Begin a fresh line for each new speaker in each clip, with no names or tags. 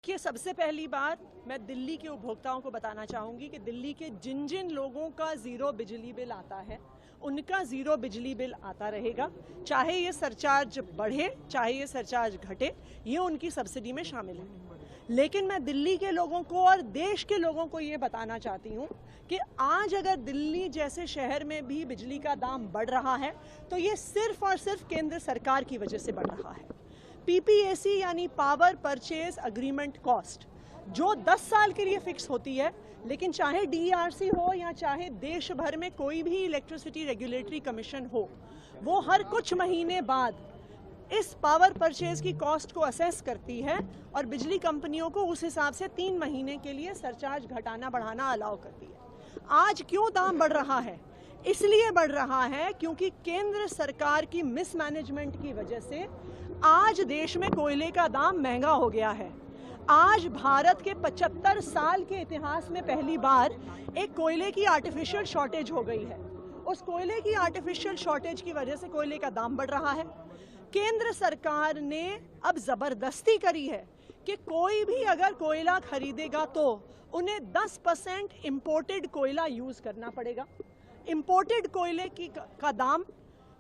देखिए, सबसे पहली बार मैं दिल्ली के उपभोक्ताओं को बताना चाहूँगी कि दिल्ली के जिन जिन लोगों का ज़ीरो बिजली बिल आता है उनका ज़ीरो बिजली बिल आता रहेगा। चाहे ये सरचार्ज बढ़े, चाहे ये सरचार्ज घटे, ये उनकी सब्सिडी में शामिल है। लेकिन मैं दिल्ली के लोगों को और देश के लोगों को ये बताना चाहती हूँ कि आज अगर दिल्ली जैसे शहर में भी बिजली का दाम बढ़ रहा है तो ये सिर्फ और सिर्फ केंद्र सरकार की वजह से बढ़ रहा है। पीपीएसी यानी पावर परचेज अग्रीमेंट कॉस्ट, जो 10 साल के लिए फिक्स होती है, लेकिन चाहे डीईआरसी हो या चाहे देश भर में कोई भी इलेक्ट्रिसिटी रेगुलेटरी कमीशन हो, वो हर कुछ महीने बाद इस पावर परचेज की कॉस्ट को असेस करती है और बिजली कंपनियों को उस हिसाब से 3 महीने के लिए सरचार्ज घटाना बढ़ाना अलाउ करती है। आज क्यों दाम बढ़ रहा है? इसलिए बढ़ रहा है क्योंकि केंद्र सरकार की मिसमैनेजमेंट की वजह से आज देश में कोयले का दाम महंगा हो गया है। आज भारत के 75 साल के इतिहास में पहली बार एक कोयले की आर्टिफिशियल शॉर्टेज हो गई है। उस कोयले की आर्टिफिशियल शॉर्टेज की वजह से कोयले का दाम बढ़ रहा है। केंद्र सरकार ने अब जबरदस्ती करी है कि कोई भी अगर कोयला खरीदेगा तो उन्हें 10% इंपोर्टेड कोयला यूज करना पड़ेगा। इंपोर्टेड कोयले का दाम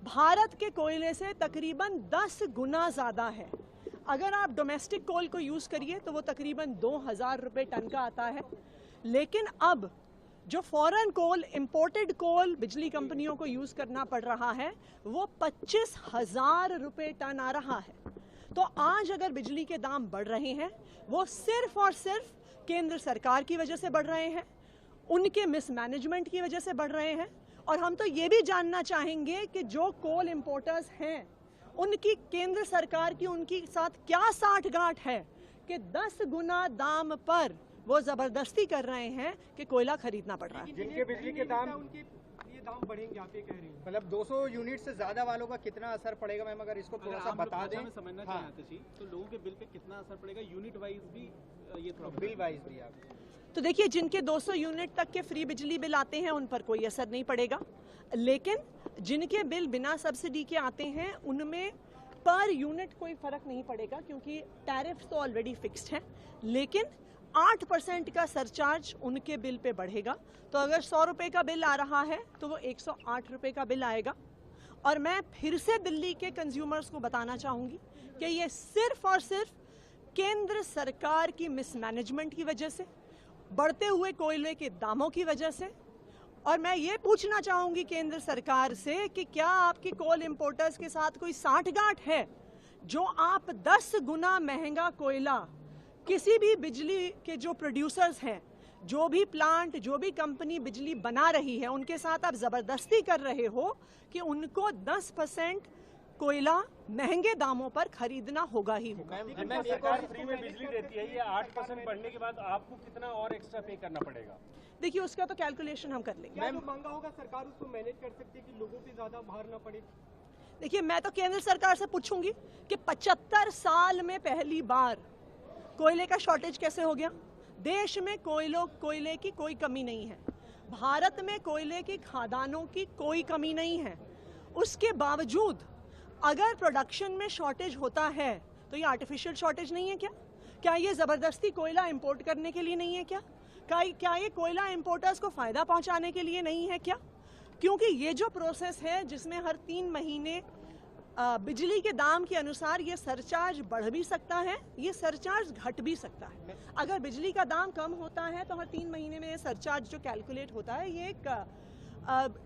भारत के कोयले से तकरीबन 10 गुना ज़्यादा है। अगर आप डोमेस्टिक कोल को यूज़ करिए तो वो तकरीबन 2000 रुपये टन का आता है, लेकिन अब जो फॉरेन कोल, इंपोर्टेड कोल बिजली कंपनियों को यूज़ करना पड़ रहा है वो 25,000 रुपये टन आ रहा है। तो आज अगर बिजली के दाम बढ़ रहे हैं वो सिर्फ और सिर्फ केंद्र सरकार की वजह से बढ़ रहे हैं, उनके मिसमैनेजमेंट की वजह से बढ़ रहे हैं। और हम तो ये भी जानना चाहेंगे कि जो कोल इंपोर्टर्स हैं उनकी केंद्र सरकार की उनके साथ क्या साठगांठ है कि 10 गुना दाम पर वो जबरदस्ती कर रहे हैं कि कोयला खरीदना पड़ रहा है।
जिनके बिजली के दाम, उनके ये दाम बढ़ेंगे, आप ये कह रही हैं? मतलब 200 यूनिट से ज्यादा वालों का कितना असर पड़ेगा मैम, अगर इसको थोड़ा सा बता दें।
समझना चाहिए तो लोगों के बिल पे कितना असर पड़ेगा, यूनिट वाइज भी ये थोड़ा
बिल वाइज भी आप।
तो देखिए, जिनके 200 यूनिट तक के फ्री बिजली बिल आते हैं उन पर कोई असर नहीं पड़ेगा, लेकिन जिनके बिल बिना सब्सिडी के आते हैं उनमें पर यूनिट कोई फर्क नहीं पड़ेगा क्योंकि टैरिफ तो ऑलरेडी फिक्स्ड है। लेकिन 8% का सरचार्ज उनके बिल पे बढ़ेगा। तो अगर 100 रुपये का बिल आ रहा है तो वो 108 रुपये का बिल आएगा। और मैं फिर से दिल्ली के कंज्यूमर्स को बताना चाहूँगी कि ये सिर्फ और सिर्फ केंद्र सरकार की मिसमैनेजमेंट की वजह से, बढ़ते हुए कोयले के दामों की वजह से। और मैं ये पूछना चाहूँगी केंद्र सरकार से कि क्या आपकी कोल इंपोर्टर्स के साथ कोई साठगांठ है जो आप 10 गुना महंगा कोयला किसी भी बिजली के जो प्रोड्यूसर्स हैं, जो भी प्लांट, जो भी कंपनी बिजली बना रही है, उनके साथ आप जबरदस्ती कर रहे हो कि उनको 10% कोयला महंगे दामों पर खरीदना होगा ही होगा।
मैम, सरकार फ्री में बिजली देती है, ये 8% बढ़ने के बाद आपको कितना और एक्स्ट्रा पे करना पड़ेगा?
देखिए, उसका तो कैलकुलेशन हम कर लेंगे।
क्या जो महंगा होगा सरकार उसको मैनेज कर सकती है कि लोगों पे ज्यादा भार ना पड़े?
देखिए, मैं तो केंद्र सरकार से पूछूंगी कि 75 साल में पहली बार कोयले का शॉर्टेज कैसे हो गया। देश में कोयले की कोई कमी नहीं है, भारत में कोयले की खदानों की कोई कमी नहीं है। उसके बावजूद अगर प्रोडक्शन में शॉर्टेज होता है तो ये आर्टिफिशियल शॉर्टेज नहीं है क्या? क्या ये ज़बरदस्ती कोयला इंपोर्ट करने के लिए नहीं है क्या? क्या ये कोयला इंपोर्टर्स को फ़ायदा पहुंचाने के लिए नहीं है क्या? क्योंकि ये जो प्रोसेस है जिसमें हर 3 महीने बिजली के दाम के अनुसार ये सरचार्ज बढ़ भी सकता है, ये सरचार्ज घट भी सकता है। अगर बिजली का दाम कम होता है तो हर 3 महीने में ये सरचार्ज जो कैलकुलेट होता है ये एक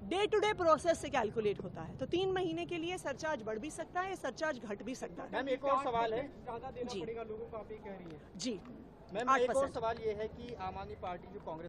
डे टू डे प्रोसेस से कैलकुलेट होता है। तो 3 महीने के लिए सरचार्ज बढ़ भी सकता है, सरचार्ज घट भी सकता है।
मैम, एक और सवाल है,
जी
पड़ेगा लोगों को, आप ये कह रही हैं?
जी
मैम, एक और सवाल ये है कि आम आदमी पार्टी जो कांग्रेस